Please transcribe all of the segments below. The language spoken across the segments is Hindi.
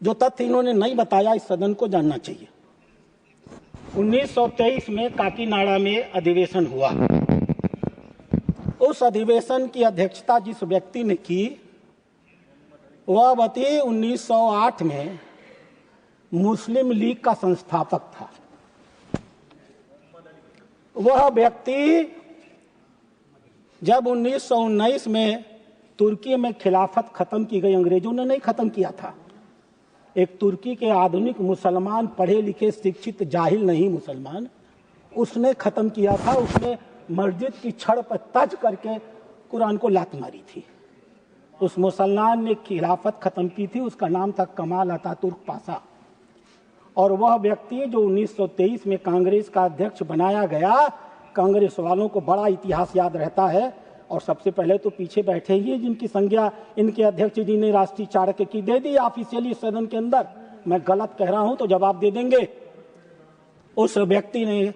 जो तथ्य इन्होंने नहीं बताया इस सदन को जानना चाहिए। 1923 में काकीनाडा में अधिवेशन हुआ। उस अधिवेशन की अध्यक्षता जिस व्यक्ति ने की वह व्यक्ति 1908 में मुस्लिम लीग का संस्थापक था। वह व्यक्ति जब 1919 में तुर्की में खिलाफत खत्म की गई, अंग्रेजों ने नहीं खत्म किया था, एक तुर्की के आधुनिक मुसलमान, पढ़े लिखे शिक्षित जाहिल नहीं मुसलमान, उसने खत्म किया था। उसने मस्जिद की छड़ पर तज करके कुरान को लात मारी थी। उस मुसलमान ने खिलाफत खत्म की थी, उसका नाम था कमाल अतातुर्क पाशा। और वह व्यक्ति जो 1923 में कांग्रेस का अध्यक्ष बनाया गया, कांग्रेस वालों को बड़ा इतिहास याद रहता है। और सबसे पहले तो पीछे बैठे ही जिनकी संज्ञा इनके अध्यक्ष जी ने राष्ट्रीय चाणक्य की दे दी ऑफिशियली सदन के अंदर। मैं गलत कह रहा हूं तो जवाब दे देंगे। उस व्यक्ति ने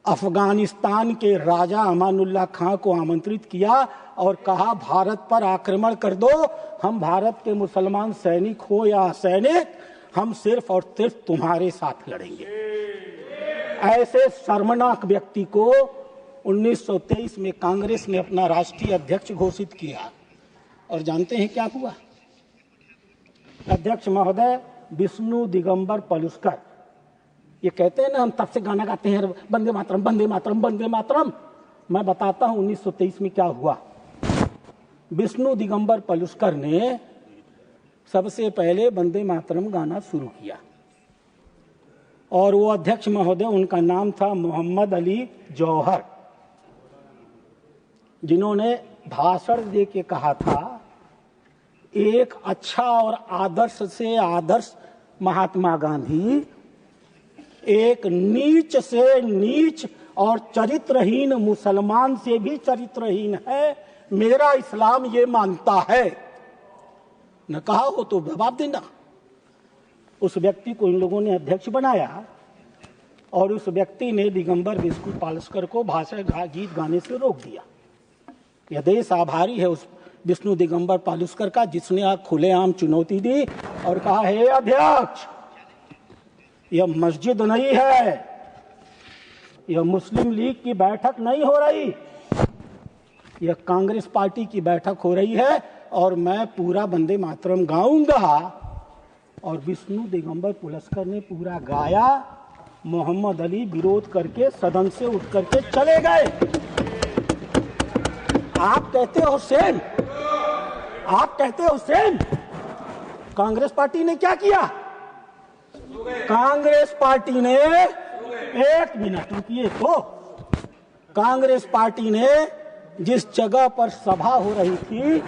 अफगानिस्तान के राजा अमानुल्लाह खां को आमंत्रित किया और कहा भारत पर आक्रमण कर दो, हम भारत के मुसलमान सैनिक हो या सैनिक, हम सिर्फ और सिर्फ तुम्हारे साथ लड़ेंगे। ऐसे शर्मनाक व्यक्ति को 1923 में कांग्रेस ने अपना राष्ट्रीय अध्यक्ष घोषित किया। और जानते हैं क्या हुआ? अध्यक्ष महोदय विष्णु दिगंबर पलुस्कर, ये कहते हैं ना हम तब से गाना गाते हैं वंदे मातरम वंदे मातरम वंदे मातरम। मैं बताता हूं 1923 में क्या हुआ। विष्णु दिगंबर पलुस्कर ने सबसे पहले वंदे मातरम गाना शुरू किया और वो अध्यक्ष महोदय, उनका नाम था मोहम्मद अली जौहर, जिन्होंने भाषण दे के कहा था एक अच्छा और आदर्श से आदर्श महात्मा गांधी एक नीच से नीच और चरित्रहीन मुसलमान से भी चरित्रहीन है, मेरा इस्लाम ये मानता है। न कहा हो तो जवाब देना। उस व्यक्ति को इन लोगों ने अध्यक्ष बनाया और उस व्यक्ति ने दिगंबर विष्णु पलुस्कर को भाषण गीत गाने से रोक दिया। यह देश आभारी है उस विष्णु दिगंबर पलुस्कर का, जिसने खुलेआम चुनौती दी और कहा, हे अध्यक्ष, यह मस्जिद नहीं है, यह मुस्लिम लीग की बैठक नहीं हो रही, यह कांग्रेस पार्टी की बैठक हो रही है और मैं पूरा वंदे मातरम गाऊंगा। और विष्णु दिगंबर पलुस्कर ने पूरा गाया। मोहम्मद अली विरोध करके सदन से उठ करके चले गए। आप कहते हो सेम, आप कहते हो सेम। कांग्रेस पार्टी ने क्या किया? कांग्रेस पार्टी ने, एक मिनट रुकिए, तो कांग्रेस पार्टी ने जिस जगह पर सभा हो रही थी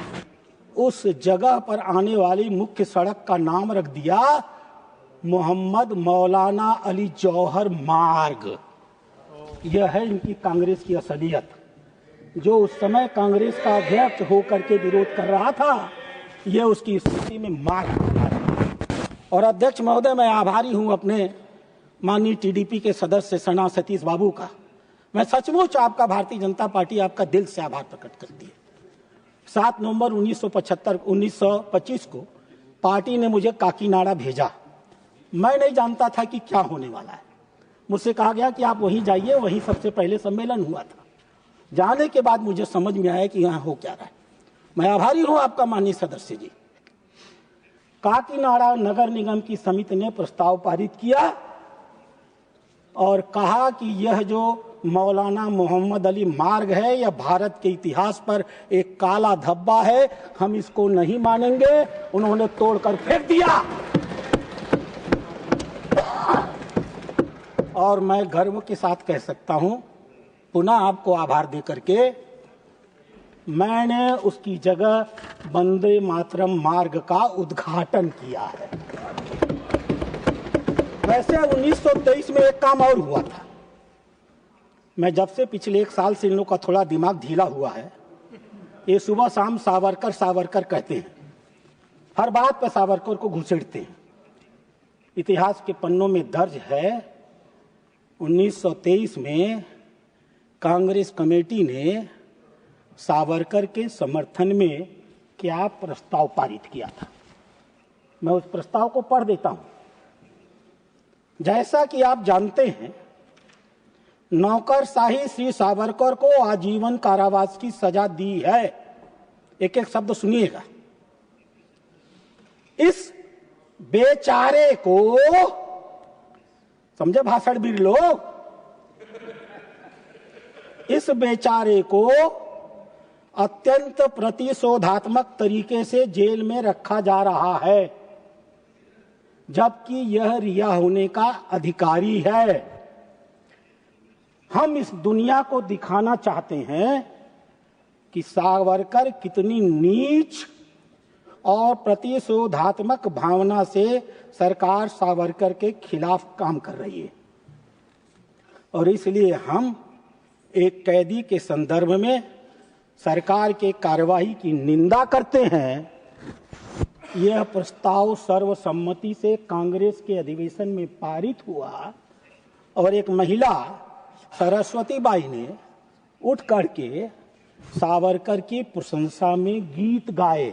उस जगह पर आने वाली मुख्य सड़क का नाम रख दिया मोहम्मद मौलाना अली जौहर मार्ग। यह है इनकी कांग्रेस की असलियत। जो उस समय कांग्रेस का अध्यक्ष होकर के विरोध कर रहा था, यह उसकी स्थिति में मार्ग। और अध्यक्ष महोदय, मैं आभारी हूं अपने माननीय टीडीपी के सदस्य सना सतीश बाबू का। मैं सचमुच आपका, भारतीय जनता पार्टी आपका दिल से आभार प्रकट करती है। 7 नवंबर 1925 को पार्टी ने मुझे काकीनाडा भेजा। मैं नहीं जानता था कि क्या होने वाला है। मुझसे कहा गया कि आप वहीं जाइए, वहीं सबसे पहले सम्मेलन हुआ था। जाने के बाद मुझे समझ में आया कि यहाँ हो क्या रहा है। मैं आभारी हूँ आपका माननीय सदस्य जी। काकीनाडा नगर निगम की समिति ने प्रस्ताव पारित किया और कहा कि यह जो मौलाना मोहम्मद अली मार्ग है, यह भारत के इतिहास पर एक काला धब्बा है, हम इसको नहीं मानेंगे। उन्होंने तोड़कर फेंक दिया। और मैं गर्व के साथ कह सकता हूं, पुनः आपको आभार दे करके, मैंने उसकी जगह वंदे मातरम मार्ग का उद्घाटन किया है। वैसे 1923 में एक काम और हुआ था। मैं जब से पिछले 1 साल से इन लोग का थोड़ा दिमाग ढीला हुआ है, ये सुबह शाम सावरकर सावरकर कहते हैं, हर बात पर सावरकर को घुसेड़ते हैं। इतिहास के पन्नों में दर्ज है 1923 में कांग्रेस कमेटी ने सावरकर के समर्थन में क्या प्रस्ताव पारित किया था। मैं उस प्रस्ताव को पढ़ देता हूं। जैसा कि आप जानते हैं, नौकरशाही श्री सावरकर को आजीवन कारावास की सजा दी है। एक एक शब्द सुनिएगा। इस बेचारे को, समझे भाषणवीर लोग, इस बेचारे को अत्यंत प्रतिशोधात्मक तरीके से जेल में रखा जा रहा है, जबकि यह रिहा होने का अधिकारी है। हम इस दुनिया को दिखाना चाहते हैं कि सावरकर कितनी नीच और प्रतिशोधात्मक भावना से सरकार सावरकर के खिलाफ काम कर रही है, और इसलिए हम एक कैदी के संदर्भ में सरकार के कार्रवाई की निंदा करते हैं। यह प्रस्ताव सर्वसम्मति से कांग्रेस के अधिवेशन में पारित हुआ और एक महिला सरस्वती बाई ने उठ करके सावरकर की प्रशंसा में गीत गाए।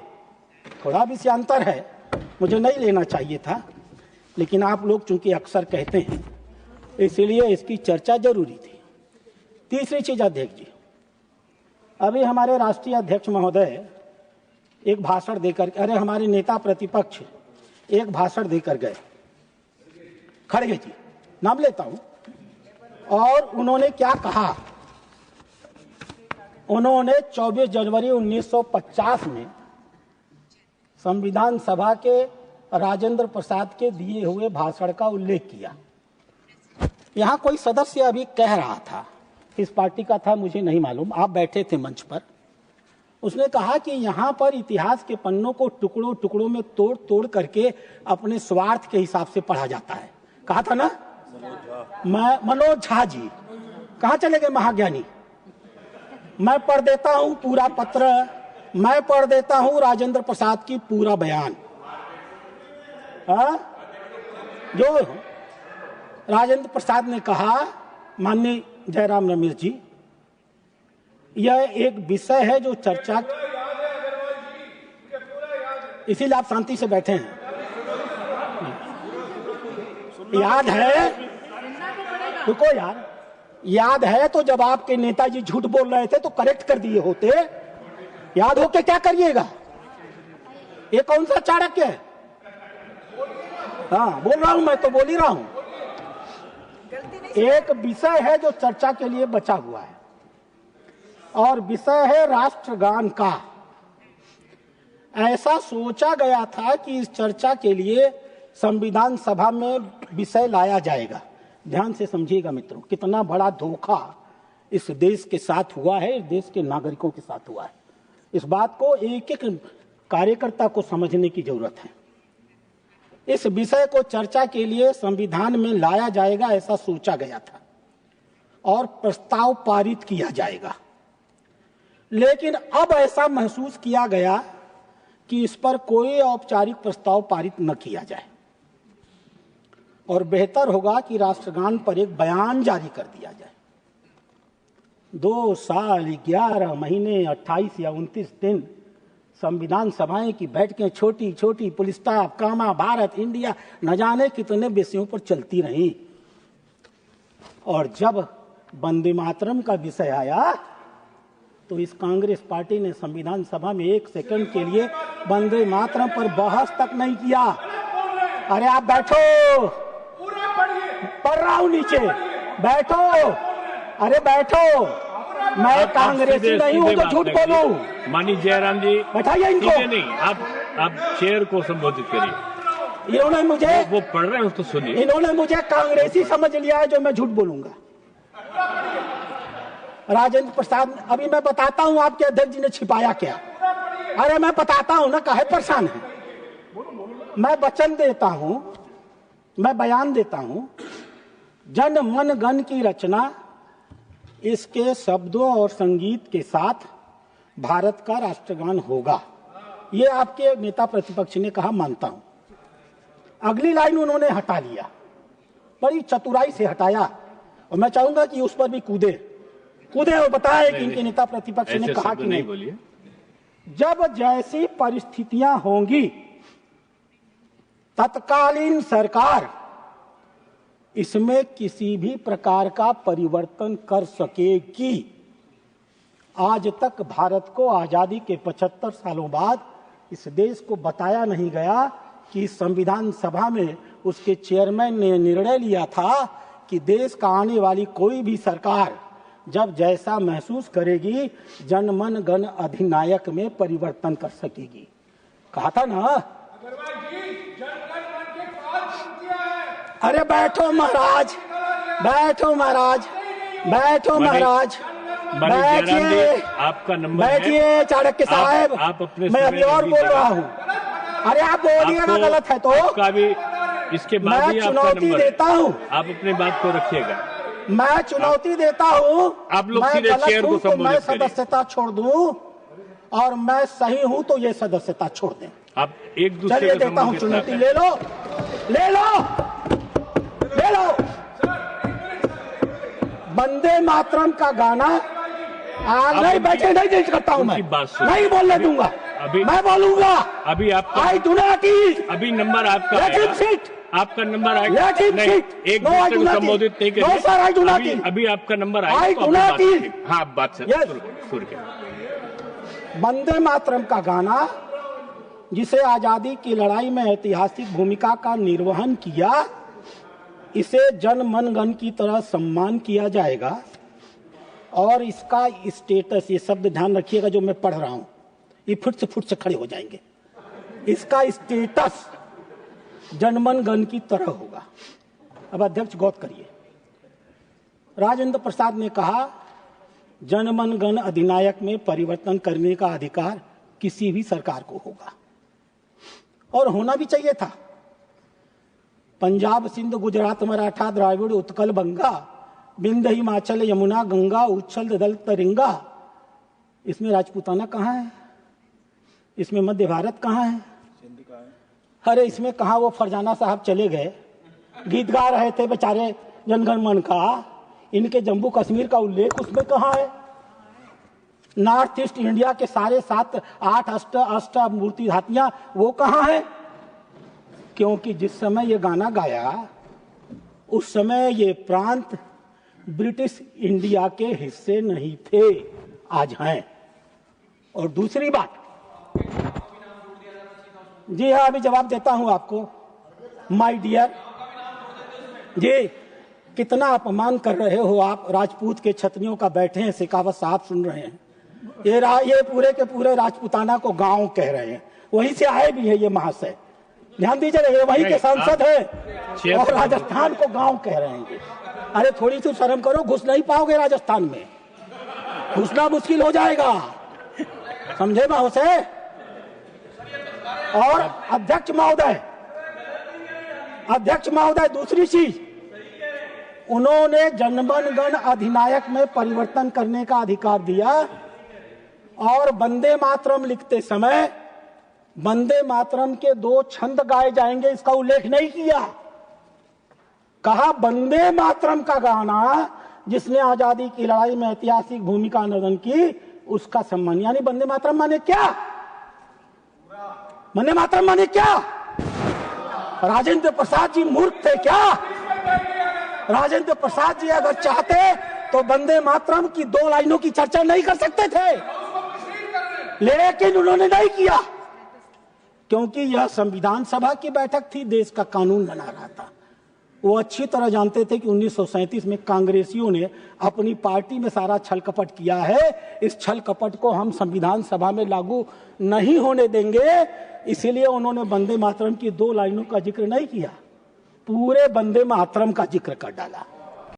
थोड़ा विषयांतर है, मुझे नहीं लेना चाहिए था, लेकिन आप लोग चूंकि अक्सर कहते हैं इसलिए इसकी चर्चा जरूरी थी। तीसरी चीज, अध्यक्ष जी, अभी हमारे राष्ट्रीय अध्यक्ष महोदय एक भाषण देकर, अरे हमारे नेता प्रतिपक्ष एक भाषण देकर गए, खड़गे जी नाम लेता हूं, और उन्होंने क्या कहा? उन्होंने 24 जनवरी 1950 में संविधान सभा के राजेंद्र प्रसाद के दिए हुए भाषण का उल्लेख किया। यहां कोई सदस्य अभी कह रहा था, किस पार्टी का था मुझे नहीं मालूम, आप बैठे थे मंच पर, उसने कहा कि यहां पर इतिहास के पन्नों को टुकड़ों टुकड़ों में तोड़ तोड़ करके अपने स्वार्थ के हिसाब से पढ़ा जाता है। कहा था ना? मनोज झा जी कहां चले गए महाज्ञानी? मैं पढ़ देता हूं पूरा पत्र, मैं पढ़ देता हूं राजेंद्र प्रसाद की पूरा बयान। जो राजेंद्र प्रसाद ने कहा, माननीय जयराम रमेश जी, यह एक विषय है जो चर्चा, इसीलिए आप शांति से बैठे हैं। याद है, रुको यार, याद है तो जब आपके नेताजी झूठ बोल रहे थे तो करेक्ट कर दिए होते। याद हो के क्या करिएगा? ये कौन सा चाणक्य है? हाँ बोल रहा हूं, मैं तो बोल ही रहा हूं। एक विषय है जो चर्चा के लिए बचा हुआ है, और विषय है राष्ट्रगान का। ऐसा सोचा गया था कि इस चर्चा के लिए संविधान सभा में विषय लाया जाएगा। ध्यान से समझिएगा मित्रों, कितना बड़ा धोखा इस देश के साथ हुआ है, इस देश के नागरिकों के साथ हुआ है। इस बात को एक एक कार्यकर्ता को समझने की जरूरत है। इस विषय को चर्चा के लिए संविधान में लाया जाएगा, ऐसा सोचा गया था, और प्रस्ताव पारित किया जाएगा। लेकिन अब ऐसा महसूस किया गया कि इस पर कोई औपचारिक प्रस्ताव पारित न किया जाए, और बेहतर होगा कि राष्ट्रगान पर एक बयान जारी कर दिया जाए। 2 साल 11 महीने 28 या 29 दिन संविधान सभाएं की बैठकें छोटी छोटी पुलिस स्टाफ, कामा, भारत, इंडिया, न जाने कितने विषयों पर चलती रहीं, और जब वंदे मातरम का विषय आया तो इस कांग्रेस पार्टी ने संविधान सभा में 1 सेकंड के लिए वंदे मातरम पर बहस तक नहीं किया। अरे आप बैठो, पढ़ रहा हूं नीचे, बैठो, अरे बैठो, मैं कांग्रेसी नहीं हूं तो झूठ बोलूं? माननीय जयराम जी, बैठाइए इनको। नहीं, आप चेयर को संबोधित करिए। इन्होंने मुझे, वो पढ़ रहे हैं तो सुनिए। इन्होंने मुझे कांग्रेसी समझ लिया है जो मैं झूठ बोलूंगा। राजेंद्र प्रसाद, अभी मैं बताता हूं आपके अध्यक्ष जी ने छिपाया क्या। अरे मैं बताता हूं ना, काहे परेशान है। मैं वचन देता हूं, मैं बयान देता हूं, जन मन गण की रचना इसके शब्दों और संगीत के साथ भारत का राष्ट्रगान होगा। ये आपके नेता प्रतिपक्ष ने कहा, मानता हूं। अगली लाइन उन्होंने हटा लिया, बड़ी चतुराई से हटाया, और मैं चाहूंगा कि उस पर भी कूदे और बताए कि इनके नेता प्रतिपक्ष ने कहा कि नहीं। जब जैसी परिस्थितियां होंगी तत्कालीन सरकार इसमें किसी भी प्रकार का परिवर्तन कर सकेगी। आज तक भारत को आजादी के 75 सालों बाद इस देश को बताया नहीं गया कि संविधान सभा में उसके चेयरमैन ने निर्णय लिया था कि देश का आने वाली कोई भी सरकार जब जैसा महसूस करेगी जन मन गण अधिनायक में परिवर्तन कर सकेगी। कहा था ना। अरे बैठो महाराज, बैठो महाराज, बैठो महाराज, बैठिए, आपका नंबर बैठिए चाणक्य साहब। आप अपने मैं अभी और बोल रहा हूँ। अरे आप बोलिएगा गलत है तो इसके बाद मैं चुनौती देता हूँ। आप अपनी बात को रखिएगा। मैं चुनौती देता हूँ। आप लोग मैं सीधे चेयर को तो मैं संबोधित करिए। सदस्यता छोड़ दूं और मैं सही हूँ तो ये सदस्यता छोड़ दें। आप एक दूसरे चलिए को देता हूँ संबोधित चुनौती। करें। ले लो, ले लो, ले लो। वंदे मातरम का गाना नहीं बैठे, नहीं चेंज करता हूँ मैं, नहीं बोलने दूंगा। मैं बोलूंगा। अभी आपका आई डू नॉट ईट। अभी नंबर आपका आपका नंबर आएगा। नहीं, एक दूसरे को संबोधित नहीं करेंगे। अभी आपका नंबर आएगा। हाँ, आप बात से शुरू करें। वंदे मातरम का गाना जिसे आजादी की लड़ाई में ऐतिहासिक भूमिका का निर्वहन किया, इसे जन मन गण की तरह सम्मान किया जाएगा। और इसका स्टेटस, ये शब्द ध्यान रखिएगा जो मैं पढ़ रहा हूं, ये फुट से खड़े हो जाएंगे। इसका स्टेटस जनमन गण की तरह होगा। अब अध्यक्ष गौर करिए। राजेंद्र प्रसाद ने कहा जनमन गण अधिनायक में परिवर्तन करने का अधिकार किसी भी सरकार को होगा और होना भी चाहिए था। पंजाब, सिंध, गुजरात, मराठा, द्राविड़, उत्कल, बंगा, बिंद, हिमाचल, यमुना, गंगा, उच्छल, दल, तरिंगा। इसमें राजपूताना कहाँ है? इसमें मध्य भारत कहाँ है? अरे इसमें कहाँ वो फरजाना साहब चले गए, गीत गा रहे थे बेचारे जनगण मन का। इनके जम्मू कश्मीर का उल्लेख उसमें कहाँ है? नॉर्थ ईस्ट इंडिया के सारे 7, 8 अष्ट मूर्ति धातियां वो कहाँ है? क्योंकि जिस समय ये गाना गाया उस समय ये प्रांत ब्रिटिश इंडिया के हिस्से नहीं थे, आज हैं। और दूसरी बात, जी हाँ, अभी जवाब देता हूं आपको। माय डियर जी, कितना अपमान कर रहे हो आप। राजपूत के छतरियों का बैठे हैं, शेखावत साहब सुन रहे हैं। ये पूरे के पूरे राजपूताना को गांव कह रहे हैं, वहीं से आए भी है ये महाशय। ध्यान दीजिए, वहीं के सांसद है और राजस्थान को गांव कह रहे हैं। अरे थोड़ी सी शर्म करो, घुस नहीं पाओगे राजस्थान में, घुसना मुश्किल हो जाएगा, समझे महाशय। और अध्यक्ष महोदय, दूसरी चीज, उन्होंने जनगण गण अधिनायक में परिवर्तन करने का अधिकार दिया और वंदे मातरम लिखते समय वंदे मातरम के 2 छंद गाए जाएंगे, इसका उल्लेख नहीं किया। कहा वंदे मातरम का गाना जिसने आजादी की लड़ाई में ऐतिहासिक भूमिका निर्वहन की, उसका सम्मान। यानी वंदे मातरम माने क्या? वंदे मातरम माने क्या? राजेंद्र प्रसाद जी मूर्ख थे क्या? राजेंद्र प्रसाद जी अगर चाहते तो वंदे मातरम की 2 लाइनों की चर्चा नहीं कर सकते थे, लेकिन उन्होंने नहीं किया क्योंकि यह संविधान सभा की बैठक थी, देश का कानून बना रहा था। वो अच्छी तरह जानते थे कि 1937 में कांग्रेसियों ने अपनी पार्टी में सारा छल कपट किया है। इस छल कपट को हम संविधान सभा में लागू नहीं होने देंगे, इसीलिए उन्होंने वंदे मातरम की 2 लाइनों का जिक्र नहीं किया, पूरे वंदे मातरम का जिक्र कर डाला।